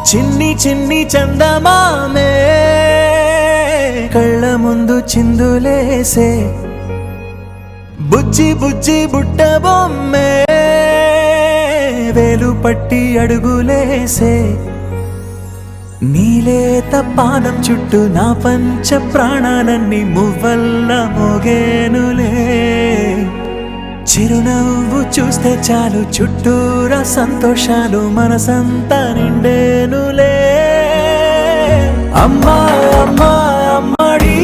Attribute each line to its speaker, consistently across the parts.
Speaker 1: చిన్ని చిన్ని చందమామే కళ్ళ ముందు చిందులేసే బుజ్జి బుజ్జి బుట్ట బొమ్మే వేలు పట్టి అడుగులేసే నీలేత పానం చుట్టూ నా పంచ ప్రాణాలన్నీ మువ్వల్ల మోగేనులే చిరునవ్వు చూస్తే చాలు చుట్టూరా సంతోషాలు మనసంతా నిండేనులే అమ్మా అమ్మా అమ్మడి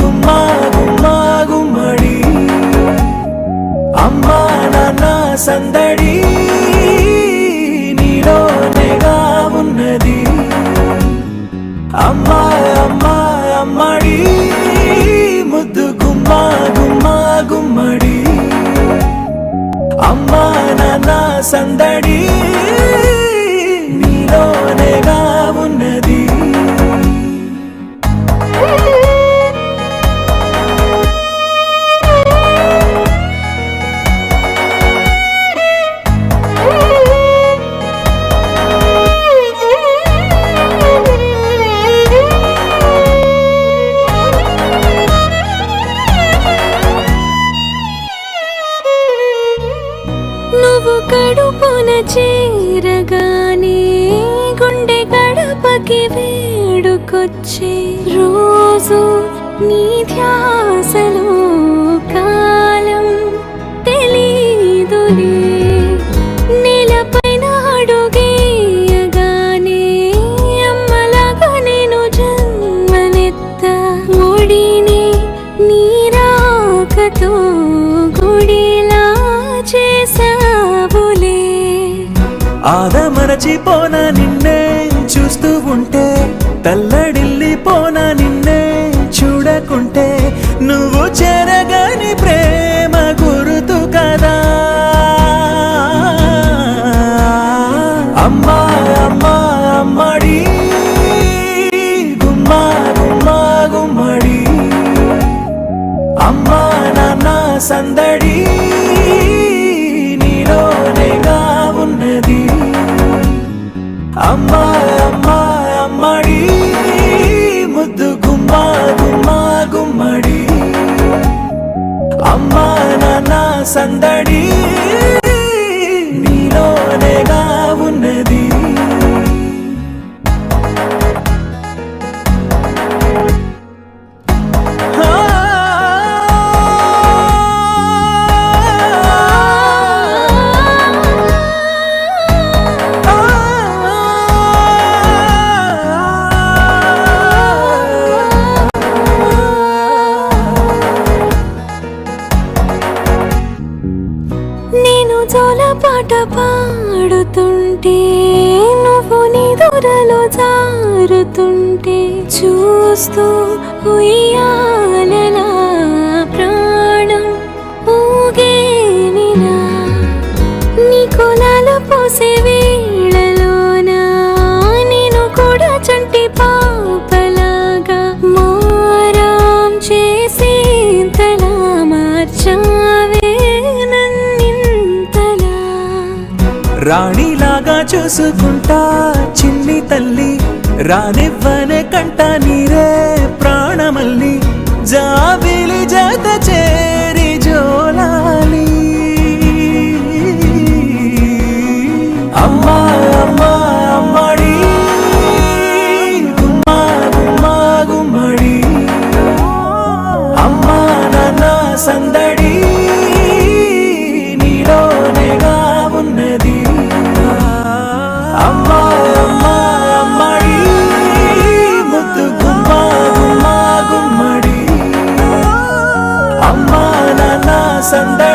Speaker 1: గుమ్మా గుమ్మా గుమ్మడి అమ్మా నాన్న సందడి నీలోనేగా ఉన్నది అమ్మా అమ్మా అమ్మడి ముద్దు గుమ్మా గుమ్మా గుమ్మడి అమ్మా నాన్న సందడి నీలోనేగా ఉన్నది
Speaker 2: నువ్వు కడుపున చేరగానే గుండె గడపకి వేడుకొచ్చే రోజు నీ ధ్యాసలో కాలం తెలీదులే నేలపైన అడుగేయగానే అమ్మలాగా నేను జన్మనెత్త ఒడిని నీ రాకతో గుడిలా చేసావులే
Speaker 1: ఆదమరచిపోన నిన్నే చూస్తూ ఉంటే తల్లడిల్లిపోన నిన్నే చూడకుంటే నువ్వు చెరగని ప్రేమ గుర్తు కదా అమ్మా అమ్మా అమ్మడి గుమ్మా గుమ్మా గుమ్మడి అమ్మా నాన్న సందడి నీలోనేగా ఉన్నది అమ్మా అమ్మా అమ్మడి ముద్దు గుమ్మా గుమ్మా గుమ్మడి అమ్మా నాన్న సందడి నీలోనేగా ఉన్నది
Speaker 2: నేను జోలపాట పాడుతుంటే నువ్వు నీ దూరలో జారుతుంటే చూస్తూ ఉయ్యాలలా ప్రాణం ఊగేనినా నీ కులాలు పోసే వేళలోనా నేను కూడా చంటి పాపలాగా మారాం చేసేంతలా మార్చావే
Speaker 1: రాణిలాగా చూసుకుంటా చిన్ని తల్లి రానివ్వనే కంట నీరే ప్రాణమల్లి జాబిలి జత చేరి జోలాలి అమ్మా అమ్మా అమ్మడి గుమ్మా గుమ్మా గుమ్మడి అమ్మా నాన్న సందడి నీలోనేగా ఉన్నది అమ్మా అమ్మా అమ్మడి ముద్దు గుమ్మా గుమ్మా గుమ్మడి అమ్మా నాన్న సందడి